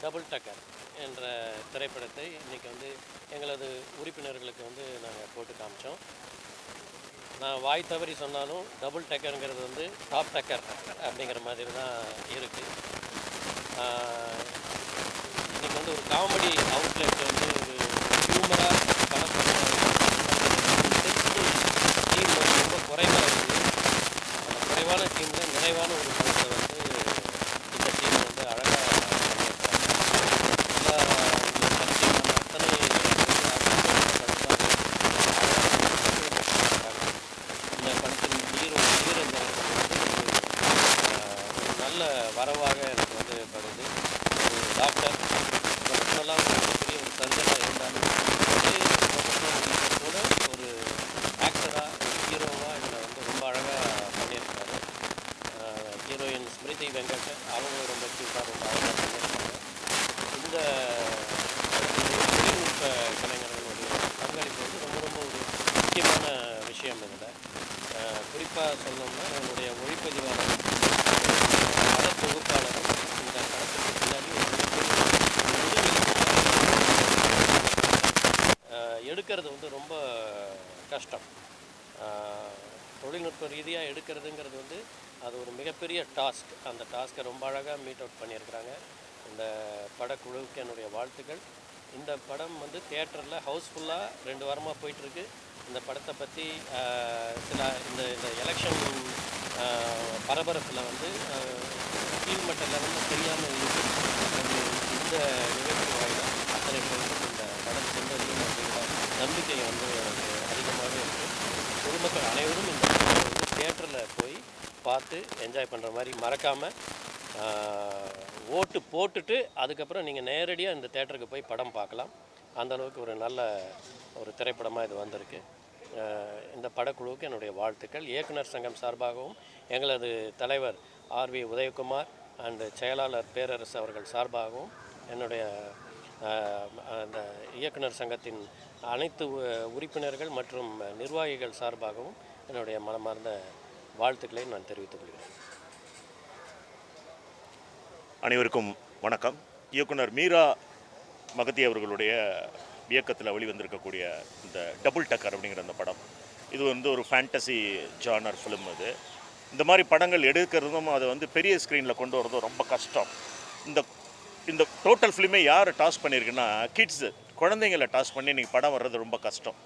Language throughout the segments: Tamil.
டபுள் டக்கர் என்ற திரைப்படத்தை இன்றைக்கி வந்து எங்களது உறுப்பினர்களுக்கு வந்து நாங்கள் போட்டு காமிச்சோம். நான் வாய் தவறி சொன்னாலும் டபுள் டக்கருங்கிறது வந்து டாப் டக்கர் அப்படிங்கிற மாதிரி தான் இருக்குது. இன்றைக்கி வந்து ஒரு காமெடி அவுட்லெட் வந்து ஒரு ஹியூமராக படம் டீம் வந்து ரொம்ப குறைவாக இருக்குது. அந்த குறைவான டீமில் நிறைவான ஒரு படத்தை வந்து இந்த டீம் வந்து அழகாக நல்ல வரவாக எனக்கு வந்து படுது. ஒரு டாக்டர் ப்ரொஃபஷனலாக பெரிய ஒரு சர்ஜனாக இருந்தாலும் ப்ரொஃபஷனல் கூட ஒரு ஆக்டராக ஒரு ஹீரோவாக இதில் வந்து ரொம்ப அழகாக பண்ணியிருக்காரு. ஹீரோயின் ஸ்மிருதி வெங்கட் அவங்களும் ரொம்ப க்யூட்டாக ரொம்ப அழகாக பண்ணியிருக்காங்க. இந்த தொழில்நுட்ப கலைஞர்களுடைய பங்களிப்பு வந்து ரொம்ப ரொம்ப ஒரு முக்கியமான விஷயம் இதில். குறிப்பாக சொல்லணும்னா என்னுடைய ஒளிப்பதிவாளர் பட தொகுப்பாளரும் இந்த படத்துக்கு பின்னாடி எடுக்கிறது வந்து ரொம்ப கஷ்டம். தொழில்நுட்ப ரீதியாக எடுக்கிறதுங்கிறது வந்து அது ஒரு மிகப்பெரிய டாஸ்க். அந்த டாஸ்க்கை ரொம்ப அழகாக மீட் அவுட் பண்ணியிருக்கிறாங்க. இந்த படக்குழுவுக்கு என்னுடைய வாழ்த்துக்கள். இந்த படம் வந்து தியேட்டரில் ஹவுஸ்ஃபுல்லாக 2 வாரமாக போயிட்டுருக்கு. இந்த படத்தை பற்றி சில இந்த இந்த எலெக்ஷன் பரபரப்பில் வந்து கீழ்மட்ட லெவலில் தெரியாமல் இருக்குது. இந்த நிகழ்ச்சி வாயிலாக அத்தனை பேருக்கும் இந்த படம் சென்றடையும் அப்படிங்கிற நம்பிக்கை வந்து எனக்கு அதிகமாகவே இருக்குது. பொதுமக்கள் அனைவரும் இந்த படத்தை வந்து தியேட்டரில் போய் பார்த்து என்ஜாய் பண்ணுற மாதிரி மறக்காமல் ஓட்டு போட்டுட்டு அதுக்கப்புறம் நீங்கள் நேரடியாக இந்த தேட்டருக்கு போய் படம் பார்க்கலாம். அந்தளவுக்கு ஒரு நல்ல ஒரு திரைப்படமாக இது வந்திருக்கு. இந்த படக்குழுவுக்கு என்னுடைய வாழ்த்துக்கள். இயக்குனர் சங்கம் சார்பாகவும் எங்களது தலைவர் ஆர்வி உதயகுமார் அண்டு செயலாளர் பேரரசு அவர்கள் சார்பாகவும் என்னுடைய அந்த இயக்குனர் சங்கத்தின் அனைத்து உறுப்பினர்கள் மற்றும் நிர்வாகிகள் சார்பாகவும் என்னுடைய மனமார்ந்த வாழ்த்துக்களை நான் தெரிவித்துக் கொள்கிறேன். அனைவருக்கும் வணக்கம். இயக்குனர் மீரா மகதி அவர்களுடைய இயக்கத்தில் வெளிவந்திருக்கக்கூடிய இந்த டபுள் டக்கர் அப்படிங்கிற அந்த படம், இது வந்து ஒரு ஃபேண்டசி ஜானர் ஃபிலிம். அது இந்த மாதிரி படங்கள் எடுக்கிறதும் அதை வந்து பெரிய ஸ்க்ரீனில் கொண்டு வரதும் ரொம்ப கஷ்டம். இந்த இந்த டோட்டல் ஃபிலிமே யார் டாஸ் பண்ணியிருக்குன்னா கிட்ஸு, குழந்தைங்களை டாஸ் பண்ணி இன்றைக்கி படம் வர்றது ரொம்ப கஷ்டம்.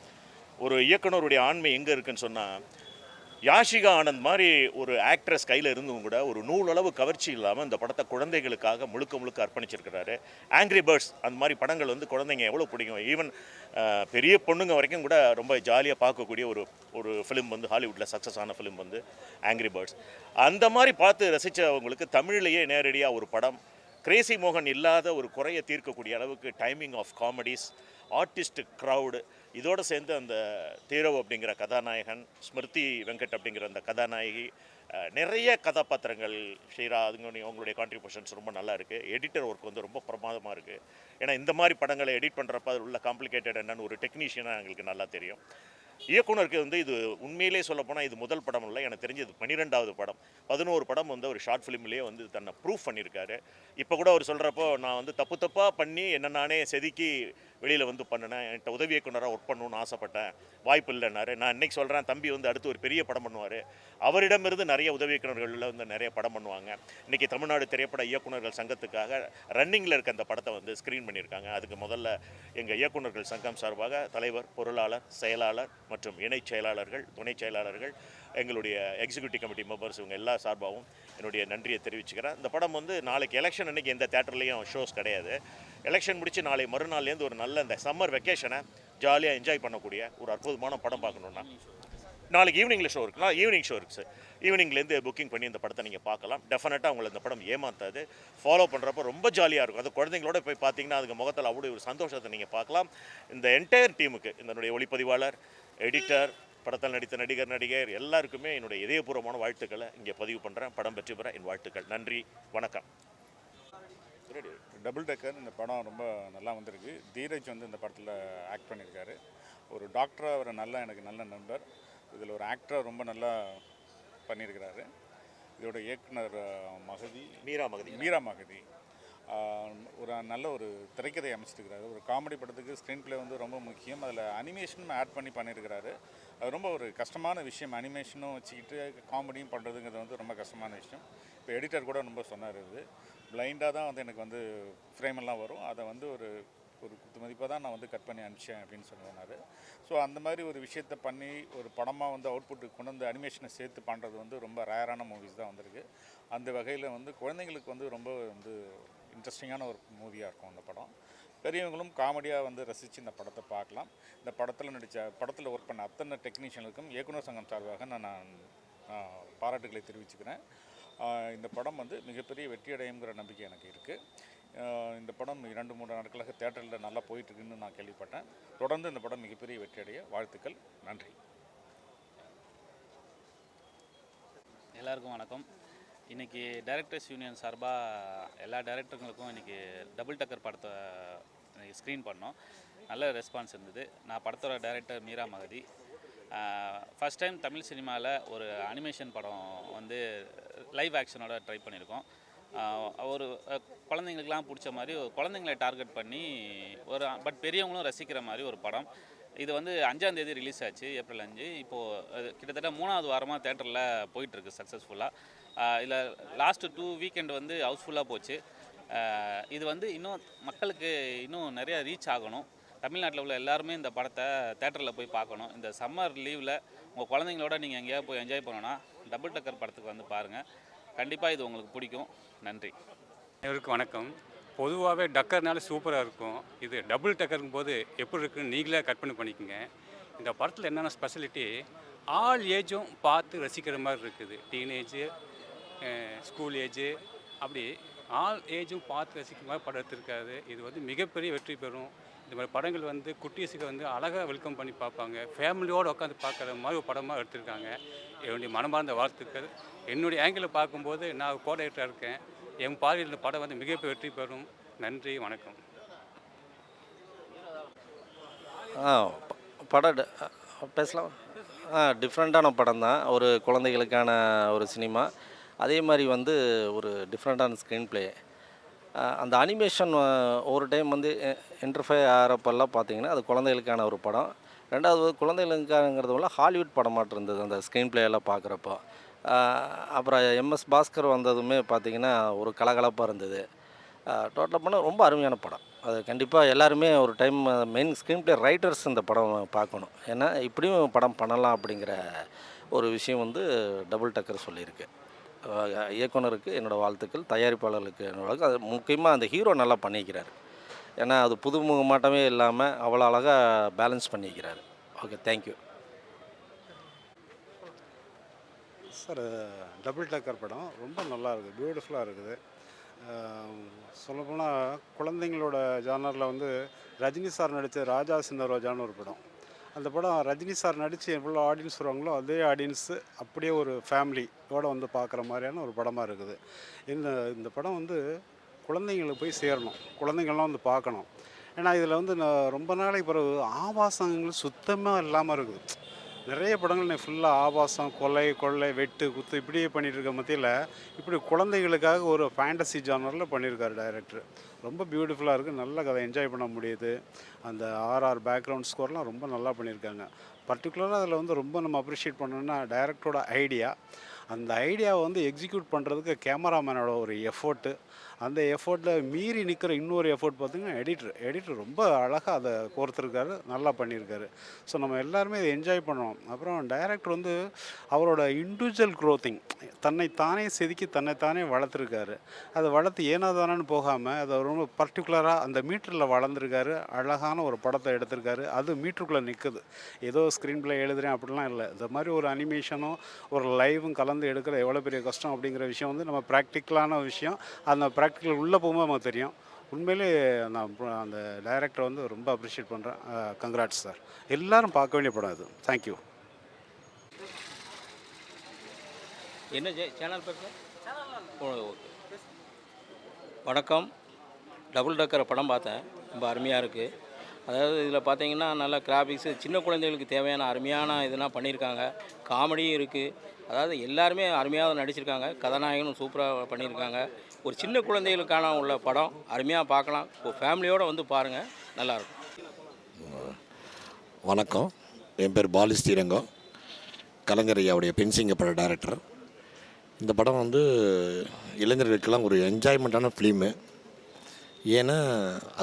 ஒரு இயக்குனருடைய ஆண்மை எங்கே இருக்குதுன்னு சொன்னால், யாஷிகா ஆனந்த் மாதிரி ஒரு ஆக்ட்ரஸ் கையில் இருந்தும் கூட ஒரு நூலளவு கவர்ச்சி இல்லாமல் இந்த படத்தை குழந்தைகளுக்காக முழுக்க முழுக்க அர்ப்பணிச்சிருக்கிறாரு. ஆங்க்ரி பேர்ட்ஸ் அந்த மாதிரி படங்கள் வந்து குழந்தைங்க எவ்வளோ பிடிக்கும், ஈவன் பெரிய பொண்ணுங்க வரைக்கும் கூட ரொம்ப ஜாலியாக பார்க்கக்கூடிய ஒரு ஃபிலிம் வந்து ஹாலிவுட்டில் சக்ஸஸ் ஆன ஃபிலிம் வந்து ஆங்க்ரி பேர்ட்ஸ். அந்த மாதிரி பார்த்து ரசித்தவங்களுக்கு தமிழ்லேயே நேரடியாக ஒரு படம், கிரேசி மோகன் இல்லாத ஒரு குறையை தீர்க்கக்கூடிய அளவுக்கு timing of comedies, artist crowd, இதோடு சேர்ந்து அந்த தீரவ் அப்படிங்கிற கதாநாயகன், ஸ்மிருதி வெங்கட் அப்படிங்கிற அந்த கதாநாயகி, நிறைய கதாபாத்திரங்கள், ஷீரா, அவங்களுடைய கான்ட்ரிபியூஷன்ஸ் ரொம்ப நல்லா இருக்குது. எடிட்டர் ஒர்க் வந்து ரொம்ப பிரமாதமாக இருக்குது. ஏன்னா இந்த மாதிரி படங்களை எடிட் பண்ணுறப்ப அது உள்ள காம்ப்ளிகேட்டட் என்னன்னு ஒரு டெக்னீஷியனாக எங்களுக்கு நல்லா தெரியும். இயக்குனருக்கு வந்து இது உண்மையிலே சொல்லப்போனால் இது முதல் படம் இல்லை, எனக்கு தெரிஞ்சு இது 12வது படம். 11 படம் வந்து ஒரு ஷார்ட் ஃபிலிம்லேயே வந்து தன்னை ப்ரூஃப் பண்ணியிருக்காரு. இப்போ கூட அவர் சொல்கிறப்போ, நான் வந்து தப்பாக பண்ணி என்ன நானே செதுக்கி வெளியில் வந்து பண்ணினேன், என்கிட்ட உதவி இயக்குனராக ஒர்க் பண்ணணும்னு ஆசைப்பட்டேன், வாய்ப்பு இல்லைன்னாரு. நான் இன்றைக்கி சொல்கிறேன், தம்பி வந்து அடுத்து ஒரு பெரிய படம் பண்ணுவார், அவரிடமிருந்து நிறைய உதவி இயக்குனர்களில் வந்து நிறைய படம் பண்ணுவாங்க. இன்றைக்கி தமிழ்நாடு திரைப்பட இயக்குனர்கள் சங்கத்துக்காக ரன்னிங்கில் இருக்க அந்த படத்தை வந்து ஸ்க்ரீன் பண்ணியிருக்காங்க. அதுக்கு முதல்ல எங்கள் இயக்குனர்கள் சங்கம் சார்பாக தலைவர், பொருளாளர், செயலாளர் மற்றும் இணைச் செயலாளர்கள், துணை செயலாளர்கள், எங்களுடைய எக்ஸிக்யூட்டிவ் கமிட்டி மெம்பர்ஸ், இவங்க எல்லா சார்பாகவும் என்னுடைய நன்றியை தெரிவிச்சுக்கிறேன். இந்த படம் வந்து நாளைக்கு எலெக்ஷன் அன்றைக்கி எந்த தேட்டர்லேயும் ஷோஸ் கிடையாது. எலெக்ஷன் முடித்து நாளை மறுநாள்லேருந்து ஒரு நல்ல இந்த சம்மர் வெக்கேஷனை ஜாலியாக என்ஜாய் பண்ணக்கூடிய ஒரு அற்புதமான படம் பார்க்கணுன்னா நாளைக்கு ஈவினிங்கில் ஷோ இருக்குன்னா ஈவினிங் ஷோ இருக்குது சார். ஈவினிங்லேருந்து புக்கிங் பண்ணி இந்த படத்தை நீங்கள் பார்க்கலாம். டெஃபினட்டாக உங்களை இந்த படம் ஏமாற்றாது. ஃபாலோ பண்ணுறப்போ ரொம்ப ஜாலியாக இருக்கும். அது குழந்தைங்களோட போய் பார்த்தீங்கன்னா அதுக்கு முகத்தில் அவ்வளோ ஒரு சந்தோஷத்தை நீங்கள் பார்க்கலாம். இந்த என்டையர் டீமுக்கு, என்னுடைய ஒளிப்பதிவாளர், எடிட்டர், படத்தில் நடித்த நடிகர் எல்லாருக்குமே என்னுடைய இதயபூர்வமான வாழ்த்துக்களை இங்கே பதிவு பண்ணுறேன். படம் வெற்றி பெற என் வாழ்த்துக்கள். நன்றி, வணக்கம். டபுள் டக்கர் இந்த படம் ரொம்ப நல்லா வந்திருக்கு. தீரஜ் வந்து இந்த படத்தில் ஆக்ட் பண்ணியிருக்காரு. ஒரு டாக்டராக அவர் எனக்கு நல்ல நண்பர். இதில் ஒரு ஆக்டராக ரொம்ப நல்லா பண்ணியிருக்கிறாரு. இதோட இயக்குனர் மீரா மகதி. ஒரு நல்ல ஒரு திரைக்கதை அமைச்சிருக்கிறாரு. ஒரு காமெடி படத்துக்கு ஸ்க்ரீன் ப்ளே வந்து ரொம்ப முக்கியம். அதில் அனிமேஷனும் ஆட் பண்ணி பண்ணியிருக்கிறாரு. அது ரொம்ப ஒரு கஷ்டமான விஷயம். அனிமேஷனும் வச்சுக்கிட்டு காமெடியும் பண்ணுறதுங்கிறது வந்து ரொம்ப கஷ்டமான விஷயம். இப்போ எடிட்டர் கூட ரொம்ப சொன்னார், இது பிளைண்டாக தான் வந்து எனக்கு வந்து ஃப்ரேமெல்லாம் வரும், அதை வந்து ஒரு குத்து மதிப்பாக தான் நான் வந்து கட் பண்ணி அனுப்பிச்சேன் அப்படின்னு சொன்னார். ஸோ அந்த மாதிரி ஒரு விஷயத்தை பண்ணி ஒரு படமாக வந்து அவுட்புட்டுக்கு கொண்டு வந்து அனிமேஷனை சேர்த்து பண்ணுறது வந்து ரொம்ப ரேரான மூவிஸ் தான் வந்திருக்கு. அந்த வகையில் வந்து குழந்தைங்களுக்கு வந்து ரொம்ப வந்து இன்ட்ரெஸ்டிங்கான ஒரு மூவியாக இருக்கும் அந்த படம். பெரியவங்களும் காமெடியாக வந்து ரசித்து இந்த படத்தை பார்க்கலாம். இந்த படத்தில் ஒர்க் பண்ண அத்தனை டெக்னீஷியனுக்கும் இயக்குனர் சங்கம் சார்பாக நான் பாராட்டுகளை தெரிவிச்சுக்கிறேன். இந்த படம் வந்து மிகப்பெரிய வெற்றியடையுங்கிற நம்பிக்கை எனக்கு இருக்குது. இந்த படம் 2-3 நாட்களாக தேட்டரில் நல்லா போயிட்டுருக்குன்னு நான் கேள்விப்பட்டேன். தொடர்ந்து இந்த படம் மிகப்பெரிய வெற்றியடைய வாழ்த்துக்கள். நன்றி. எல்லாருக்கும் வணக்கம். இன்றைக்கி டைரக்டர்ஸ் யூனியன் சார்பாக எல்லா டைரக்டருங்களுக்கும் இன்றைக்கி டபுள் டக்கர் படத்தை ஸ்க்ரீன் பண்ணோம். நல்ல ரெஸ்பான்ஸ் இருந்தது. நான் படத்தோட director Meera Magathi. First time Tamil சினிமாவில் ஒரு அனிமேஷன் படம் வந்து லைவ் ஆக்ஷனோட ட்ரை பண்ணியிருக்கோம். ஒரு குழந்தைங்களுக்கெலாம் பிடிச்ச மாதிரி குழந்தைங்களை டார்கெட் பண்ணி பட் பெரியவங்களும் ரசிக்கிற மாதிரி ஒரு படம். இது வந்து 5ஆம் தேதி ரிலீஸ் ஆச்சு, ஏப்ரல் 5. இப்போது கிட்டத்தட்ட 3வது வாரமாக தேட்டரில் போயிட்டுருக்கு சக்ஸஸ்ஃபுல்லாக. இதில் லாஸ்ட்டு 2 வீக்கெண்ட் வந்து ஹவுஸ்ஃபுல்லாக போச்சு. இது வந்து இன்னும் மக்களுக்கு இன்னும் நிறையா ரீச் ஆகணும். தமிழ்நாட்டில் உள்ள எல்லாருமே இந்த படத்தை தேட்டரில் போய் பார்க்கணும். இந்த சம்மர் லீவில் உங்கள் குழந்தைங்களோட நீங்கள் எங்கேயாவது போய் என்ஜாய் பண்ணணுன்னா டபுள் டக்கர் படத்துக்கு வந்து பாருங்கள். கண்டிப்பாக இது உங்களுக்கு பிடிக்கும். நன்றி. அனைவருக்கும் வணக்கம். பொதுவாகவே டக்கர்னால சூப்பராக இருக்கும். இது டபுள் டக்கருக்கும் போது எப்படி இருக்குன்னு நீங்களே கற்பனை பண்ணிக்கோங்க. இந்த படத்தில் என்னென்ன ஸ்பெஷாலிட்டி, ஆல் ஏஜும் பார்த்து ரசிக்கிற மாதிரி இருக்குது. டீனேஜு, ஸ்கூல் ஏஜு, அப்படி ஆல் ஏஜும் பார்த்து ரசிக்கிற மாதிரி படம் எடுத்திருக்காது. இது வந்து மிகப்பெரிய வெற்றி பெறும். இந்த மாதிரி படங்கள் வந்து குட்டீஸுக்கு வந்து அழகாக வெல்கம் பண்ணி பார்ப்பாங்க. ஃபேமிலியோடு உட்காந்து பார்க்குற மாதிரி ஒரு படமாக எடுத்திருக்காங்க. என்னுடைய மனமார்ந்த வாழ்த்துக்கள். என்னுடைய ஆங்கிளில் பார்க்கும்போது நான் கோஆர்டினேட்டராக இருக்கேன். என் பார்வையில் இந்த படம் வந்து மிகப்பெரிய வெற்றி பெறும். நன்றி, வணக்கம். படம் பேசலாம். டிஃப்ரெண்ட்டான படம் தான். ஒரு குழந்தைகளுக்கான ஒரு சினிமா. அதே மாதிரி வந்து ஒரு டிஃப்ரெண்ட்டான ஸ்க்ரீன் ப்ளே. அந்த அனிமேஷன் ஒரு டைம் வந்து இன்டர்ஃபை ஆகிறப்பெல்லாம் பார்த்தீங்கன்னா அது குழந்தைகளுக்கான ஒரு படம். ரெண்டாவது குழந்தைகளுக்கானங்கிறது உள்ள ஹாலிவுட் படமாட்டு இருந்தது அந்த ஸ்க்ரீன் ப்ளே எல்லாம் பார்க்குறப்போ. அப்புறம் எம்எஸ் பாஸ்கர் வந்ததுமே பார்த்திங்கன்னா ஒரு கலகலப்பாக இருந்தது. டோட்டலாக பண்ண ரொம்ப அருமையான படம். அது கண்டிப்பாக எல்லாருமே ஒரு time main screenplay writers இந்த படம் பார்க்கணும். ஏன்னா இப்படியும் படம் பண்ணலாம் அப்படிங்கிற ஒரு விஷயம் வந்து டபுள் டக்கர் சொல்லியிருக்கு. இயக்குனருக்கு என்னோடய வாழ்த்துக்கள், தயாரிப்பாளர்களுக்கு என்னோட வாழ்த்துக்கள். அது முக்கியமாக அந்த ஹீரோ நல்லா பண்ணிக்கிறார். ஏன்னா அது புதுமுகமாட்டமே இல்லாமல் அவ்வளோ அழகாக பேலன்ஸ் பண்ணிக்கிறார். Okay, thank you sir. Double Tucker படம் ரொம்ப நல்லா இருக்குது, பியூட்டிஃபுல்லாக இருக்குது. சொல்லப்போனால் குழந்தைங்களோட ஜானரில் வந்து ரஜினி சார் நடித்த ராஜா சின்ன ரோஜான்னு ஒரு படம். அந்த படம் ரஜினி சார் நடித்து எவ்வளோ ஆடியன்ஸ் வருவாங்களோ அதே ஆடியன்ஸு அப்படியே ஒரு ஃபேமிலியோடு வந்து பார்க்குற மாதிரியான ஒரு படமாக இருக்குது. இந்த படம் வந்து குழந்தைங்களுக்கு போய் சேரணும், குழந்தைங்கள்லாம் வந்து பார்க்கணும். ஏன்னா இதில் வந்து ரொம்ப நாளைக்கு பிறகு ஆபாசங்கள் சுத்தமாக இல்லாமல் இருக்குது. நிறைய படங்கள் ஃபுல்லாக ஆபாசம், கொள்ளை, வெட்டு, குத்து இப்படியே பண்ணிகிட்டு இருக்க மத்தியில் இப்படி குழந்தைகளுக்காக ஒரு ஃபேண்டசி ஜானரில் பண்ணியிருக்காரு டைரக்டர். ரொம்ப பியூட்டிஃபுல்லாக இருக்குது, நல்ல கதை, என்ஜாய் பண்ண முடியுது. அந்த ஆர்ஆர் பேக்ரவுண்ட் ஸ்கோர்லாம் ரொம்ப நல்லா பண்ணியிருக்காங்க. பர்டிகுலராக அதில் வந்து ரொம்ப நம்ம அப்ரிஷியேட் பண்ணோன்னா டைரக்டரோட ஐடியா. அந்த ஐடியாவை வந்து எக்ஸிக்யூட் பண்ணுறதுக்கு கேமராமேனோட ஒரு எஃபோர்ட்டு, அந்த எஃபோர்ட்டில் மீறி நிற்கிற இன்னொரு எஃபோர்ட் பார்த்திங்கன்னா எடிட்டர் ரொம்ப அழகாக அதை கோர்த்துருக்காரு, நல்லா பண்ணியிருக்காரு. ஸோ நம்ம எல்லாருமே இதை என்ஜாய் பண்ணோம். அப்புறம் டைரக்டர் வந்து அவரோட இண்டிவிஜுவல் க்ரோத்திங், தன்னைத்தானே செதுக்கி தன்னைத்தானே வளர்த்துருக்காரு. அதை வளர்த்து ஏனாதானு போகாமல் அதை ரொம்ப பர்டிகுலராக அந்த மீட்டரில் வளர்ந்துருக்காரு. அழகான ஒரு படத்தை எடுத்திருக்காரு. அது மீட்டருக்குள்ளே நிற்குது. ஏதோ ஸ்க்ரீன் ப்ளே எழுதுகிறேன் அப்படிலாம் இல்லை. இந்த மாதிரி ஒரு அனிமேஷனும் ஒரு லைவும் கலந்து எடுக்கிற எவ்வளோ பெரிய கஷ்டம் அப்படிங்கிற விஷயம் வந்து நம்ம ப்ராக்டிக்கலான விஷயம். அந்த ப்ராக்டிக்கல் உள்ளே போகும்போது நமக்கு தெரியும். உண்மையிலே நான் அந்த டைரக்டரை வந்து ரொம்ப அப்ரிஷியேட் பண்ணுறேன். Congrats sir. எல்லோரும் பார்க்க வேண்டிய படம் இது. தேங்க்யூ. என்ன சேனல் பேர்? ஓகே, வணக்கம். டபுள் டக்கர் படம் பார்த்தேன், ரொம்ப அருமையாக இருக்குது. அதாவது இதில் பார்த்தீங்கன்னா நல்லா கிராஃபிக்ஸு, சின்ன குழந்தைகளுக்கு தேவையான அருமையான இதெல்லாம் பண்ணியிருக்காங்க. காமெடியும் இருக்குது. அதாவது எல்லாருமே அருமையாக நடிச்சிருக்காங்க. கதாநாயகனும் சூப்பராக பண்ணியிருக்காங்க. ஒரு சின்ன குழந்தைகளுக்கான உள்ள படம், அருமையாக பார்க்கலாம். இப்போ ஃபேமிலியோடு வந்து பாருங்கள், நல்லாயிருக்கும். வணக்கம், என் பேர் பாலி ஸ்ரீரங்கம், கலைஞர் ஐயாவுடைய பென்சிங்க பட டைரக்டர். இந்த படம் வந்து இளைஞர்களுக்கெல்லாம் ஒரு என்ஜாய்மெண்ட்டான ஃபிலிமு. ஏன்னா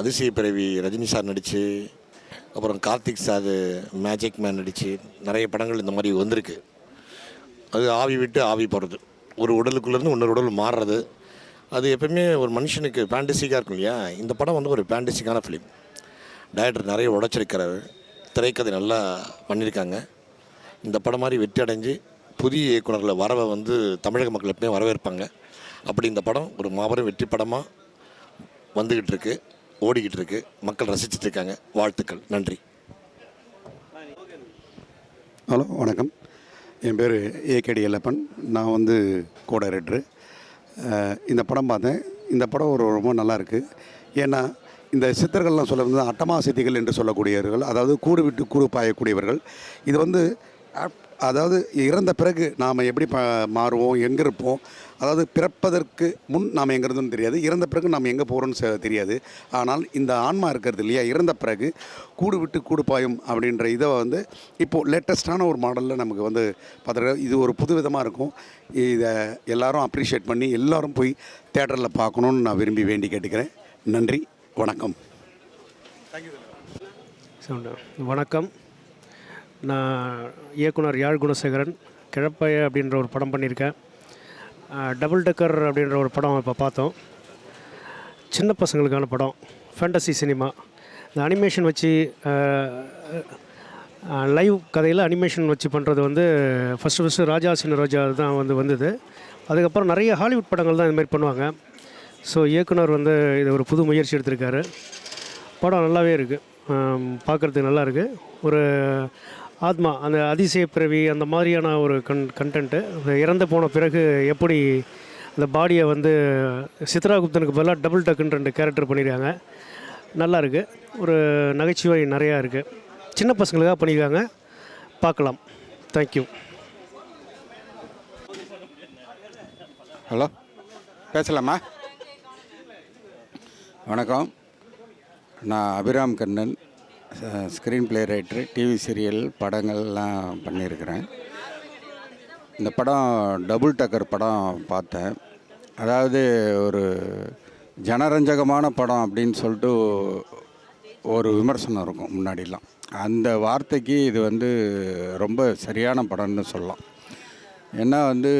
அதிசய பிறவி ரஜினி சார் நடித்து, அப்புறம் கார்த்திக் சார் மேஜிக் மேன் நடித்து நிறைய படங்கள் இந்த மாதிரி வந்திருக்கு. அது ஆவி விட்டு ஆவி போகிறது, ஒரு உடலுக்குள்ளேருந்து இன்னொரு உடல் மாறுறது, அது எப்பவுமே ஒரு மனுஷனுக்கு ஃபேண்டசிக்காக இருக்கும் இல்லையா. இந்த படம் வந்து ஒரு ஃபேண்டசிக்கான ஃபிலிம். டைரக்டர் நிறைய உடைச்சிருக்கிறாரு, திரைக்கதை நல்லா பண்ணியிருக்காங்க. இந்த படம் மாதிரி வெற்றி அடைஞ்சு புதிய இயக்குநர்களை வரவை வந்து தமிழக மக்கள் எப்பவுமே வரவேற்பாங்க. அப்படி இந்த படம் ஒரு மாபெரும் வெற்றி படமாக வந்துக்கிட்டு இருக்கு, ஓடிக்கிட்டு இருக்கு, மக்கள் ரசிச்சுட்டு இருக்காங்க. வாழ்த்துக்கள், நன்றி. ஹலோ, வணக்கம். என் பேர் ஏகேடி எல்லப்பன், நான் வந்து கோ டைரக்டரு. இந்த படம் பார்த்தேன். இந்த படம் ரொம்ப நல்லாயிருக்கு. ஏன்னா இந்த சித்தர்கள்லாம் சொல்ல வந்து அட்டமா சித்திகள் என்று சொல்லக்கூடியவர்கள், அதாவது கூடு விட்டு கூடு பாயக்கூடியவர்கள். இது வந்து அதாவது இறந்த பிறகு நாம் எப்படி மாறுவோம், எங்கே இருப்போம், அதாவது பிறப்பதற்கு முன் நாம் எங்கே இருந்தோம்னு தெரியாது, இறந்த பிறகு நாம் எங்கே போகிறோன்னு தெரியாது. ஆனால் இந்த ஆன்மா இருக்கிறது இல்லையா, இறந்த பிறகு கூடு விட்டு கூடு பாயும் அப்படின்ற இதை வந்து இப்போது லேட்டஸ்ட்டான ஒரு மாடலில் நமக்கு வந்து பார்த்துருக்க. இது ஒரு புது விதமாக இருக்கும். இதை எல்லோரும் அப்ரிஷியேட் பண்ணி எல்லோரும் போய் தேட்டரில் பார்க்கணுன்னு நான் விரும்பி வேண்டி கேட்டுக்கிறேன். நன்றி, வணக்கம். வணக்கம். நான் இயக்குனர் யாழ் குணசேகரன், கிழப்பைய அப்படின்ற ஒரு படம் பண்ணியிருக்கேன். டபுள் டக்கர் அப்படின்ற ஒரு படம் இப்போ பார்த்தோம். சின்ன பசங்களுக்கான படம், ஃபேண்டசி சினிமா. இந்த அனிமேஷன் வச்சு லைவ் கதையில் அனிமேஷன் வச்சு பண்ணுறது வந்து ஃபஸ்ட்டு ராஜா சின்ன ரோஜா தான் வந்தது. அதுக்கப்புறம் நிறைய ஹாலிவுட் படங்கள் தான் இதுமாதிரி பண்ணுவாங்க. ஸோ இயக்குனர் வந்து இது ஒரு புது முயற்சி எடுத்திருக்காரு. படம் நல்லாவே இருக்குது, பார்க்குறதுக்கு நல்லா இருக்குது. ஒரு ஆத்மா, அந்த அதிசய பிறவி அந்த மாதிரியான ஒரு கண்டென்ட்டு. இறந்து போன பிறகு எப்படி அந்த பாடியை வந்து சித்ராகுப்தனுக்கு பதிலாக டபுள் டக்குன்னு 2 கேரக்டர் பண்ணியிருக்காங்க. நல்லா இருக்குது. ஒரு நகைச்சுவை நிறையா இருக்குது. சின்ன பசங்களுக்காக பண்ணியிருக்காங்க, பார்க்கலாம். தேங்க்யூ. ஹலோ, பேசலாமா? வணக்கம், நான் Abhiram Kannan, screenplay writer, TV serial படங்கள்லாம் பண்ணியிருக்கிறேன். இந்த படம் டபுள் டக்கர் படம் பார்த்தேன். அதாவது ஒரு ஜனரஞ்சகமான படம் அப்படின்னு சொல்லிட்டு ஒரு விமர்சனம் இருக்கும் முன்னாடிலாம். அந்த வார்த்தைக்கு இது வந்து ரொம்ப சரியான படம்னு சொல்லலாம். ஏன்னா வந்து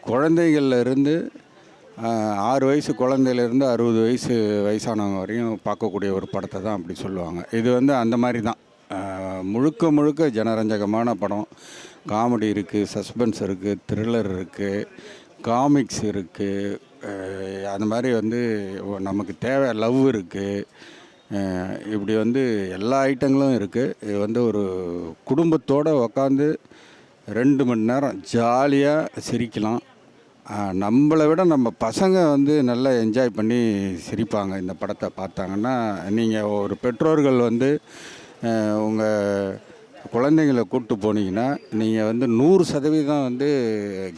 குழந்தைகள்லேருந்து 6 வயசு குழந்தையிலேருந்து 60 வயசு வயசானவங்க வரையும் பார்க்கக்கூடிய ஒரு படத்தை தான் அப்படி சொல்லுவாங்க. இது வந்து அந்த மாதிரி தான், முழுக்க முழுக்க ஜனரஞ்சகமான படம். காமெடி இருக்குது, சஸ்பென்ஸ் இருக்குது, த்ரில்லர் இருக்குது, காமிக்ஸ் இருக்குது, அந்த மாதிரி வந்து நமக்கு தேவை லவ் இருக்குது, இப்படி வந்து எல்லா ஐட்டங்களும் இருக்குது. இது வந்து ஒரு குடும்பத்தோடு உக்காந்து 2 மணி நேரம் ஜாலியாக சிரிக்கலாம். நம்மளை விட நம்ம பசங்க வந்து நல்லா என்ஜாய் பண்ணி சிரிப்பாங்க இந்த படத்தை பார்த்தாங்கன்னா. நீங்கள் ஒரு பெற்றோர்கள் வந்து உங்கள் குழந்தைங்களை கூப்பிட்டு போனீங்கன்னா நீங்கள் வந்து 100% வந்து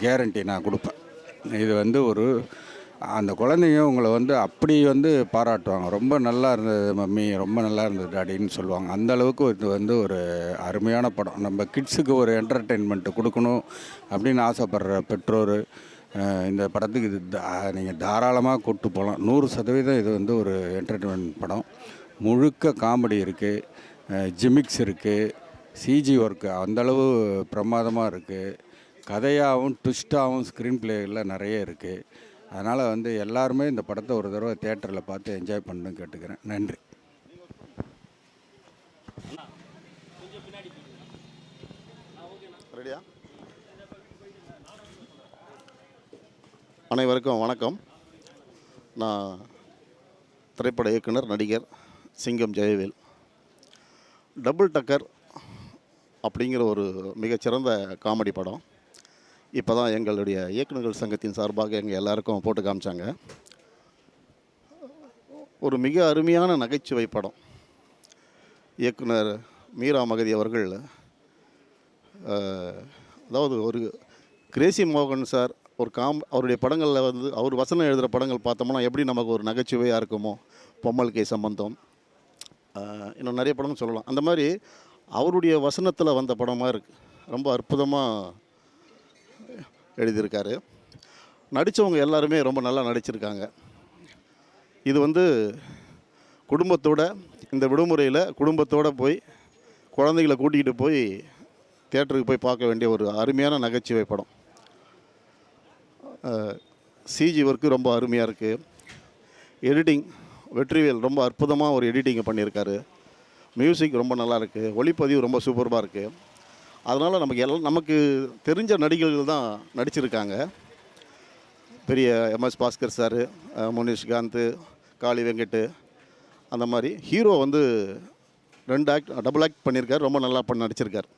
கேரண்டி நான் கொடுப்பேன். இது வந்து ஒரு அந்த குழந்தைங்க உங்களை வந்து அப்படி வந்து பாராட்டுவாங்க. ரொம்ப நல்லா இருந்தது மம்மி, ரொம்ப நல்லா இருந்தது டாடின்னு சொல்லுவாங்க. அந்த அளவுக்கு இது வந்து ஒரு அருமையான படம். நம்ம கிட்ஸுக்கு ஒரு என்டர்டெயின்மெண்ட்டு கொடுக்கணும் அப்படின்னு ஆசைப்படுற பெற்றோர் இந்த படத்துக்கு இது நீங்கள் தாராளமாக கூப்பிட்டு போகலாம். 100% இது வந்து ஒரு என்டர்டெயின்மெண்ட் படம். முழுக்க காமெடி இருக்குது, ஜிமிக்ஸ் இருக்குது, சிஜி ஒர்க்கு அந்தளவு பிரமாதமாக இருக்குது. கதையாகவும் ட்விஸ்ட்டாகவும் ஸ்க்ரீன் பிளேயில் நிறைய இருக்குது. அதனால் வந்து எல்லாருமே இந்த படத்தை ஒரு தடவை தியேட்டரில் பார்த்து என்ஜாய் பண்ணணும்னு கேட்டுக்கிறேன். நன்றி. ரெடியா? அனைவருக்கும் வணக்கம். நான் திரைப்பட இயக்குனர், நடிகர் சிங்கம் ஜெயவேல். டபுள் டக்கர் அப்படிங்கிற ஒரு மிகச்சிறந்த காமெடி படம் இப்போ தான் எங்களுடைய இயக்குநர்கள் சங்கத்தின் சார்பாக எங்கள் எல்லாருக்கும் போட்டு காமிச்சாங்க. ஒரு மிக அருமையான நகைச்சுவை படம். இயக்குனர் மீரா மகதி அவர்கள் அதாவது ஒரு கிரேசி மோகன் சார் அவருடைய படங்களில் வந்து அவர் வசனம் எழுதுகிற படங்கள் பார்த்தோம்னா எப்படி நமக்கு ஒரு நகைச்சுவையாக இருக்குமோ, பொம்மல் கை சம்பந்தம், இன்னும் நிறைய படங்கள் சொல்லலாம். அந்த மாதிரி அவருடைய வசனத்தில் வந்த படமாக இருக்குது. ரொம்ப அற்புதமாக எழுதியிருக்காரு. நடித்தவங்க எல்லாருமே ரொம்ப நல்லா நடிச்சிருக்காங்க. இது வந்து குடும்பத்தோட இந்த விடுமுறையில் குடும்பத்தோடு போய் குழந்தைகளை கூட்டிகிட்டு போய் தியேட்டருக்கு போய் பார்க்க வேண்டிய ஒரு அருமையான நகைச்சுவை படம். சிஜி ஒர்க்கு ரொம்ப அருமையாக இருக்குது. எடிட்டிங் வெற்றிவேல் ரொம்ப அற்புதமாக ஒரு எடிட்டிங்கை பண்ணியிருக்காரு. மியூசிக் ரொம்ப நல்லா இருக்குது. ஒளிப்பதிவு ரொம்ப சூப்பராக இருக்குது. அதனால் நமக்கு தெரிஞ்ச நடிகர்கள் தான் நடிச்சிருக்காங்க. பெரிய எம்எஸ் பாஸ்கர் சார், முனிஷ்காந்த், காளி வெங்கட், அந்த மாதிரி. ஹீரோ வந்து டபுள் ஆக்ட் பண்ணியிருக்காரு. ரொம்ப நல்லா நடிச்சிருக்கார்.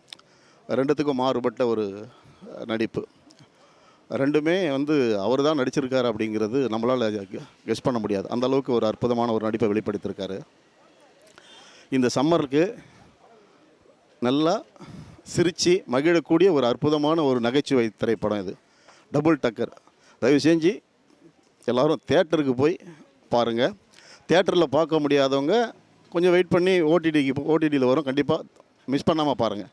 ரெண்டுத்துக்கும் மாறுபட்ட ஒரு நடிப்பு. ரெண்டுமே வந்து அவர் தான் நடிச்சிருக்காரு அப்படிங்கிறது நம்மளால் கெஸ் பண்ண முடியாது. அந்த அளவுக்கு ஒரு அற்புதமான ஒரு நடிப்பை வெளிப்படுத்தியிருக்காரு. இந்த சம்மருக்கு நல்லா சிரித்து மகிழக்கூடிய ஒரு அற்புதமான ஒரு நகைச்சுவை திரைப்படம் இது, டபுள் டக்கர். தயவு செஞ்சு எல்லோரும் தியேட்டருக்கு போய் பாருங்கள். தியேட்டரில் பார்க்க முடியாதவங்க கொஞ்சம் வெயிட் பண்ணி ஓடிடியில் வரும், கண்டிப்பாக மிஸ் பண்ணாமல் பாருங்கள்.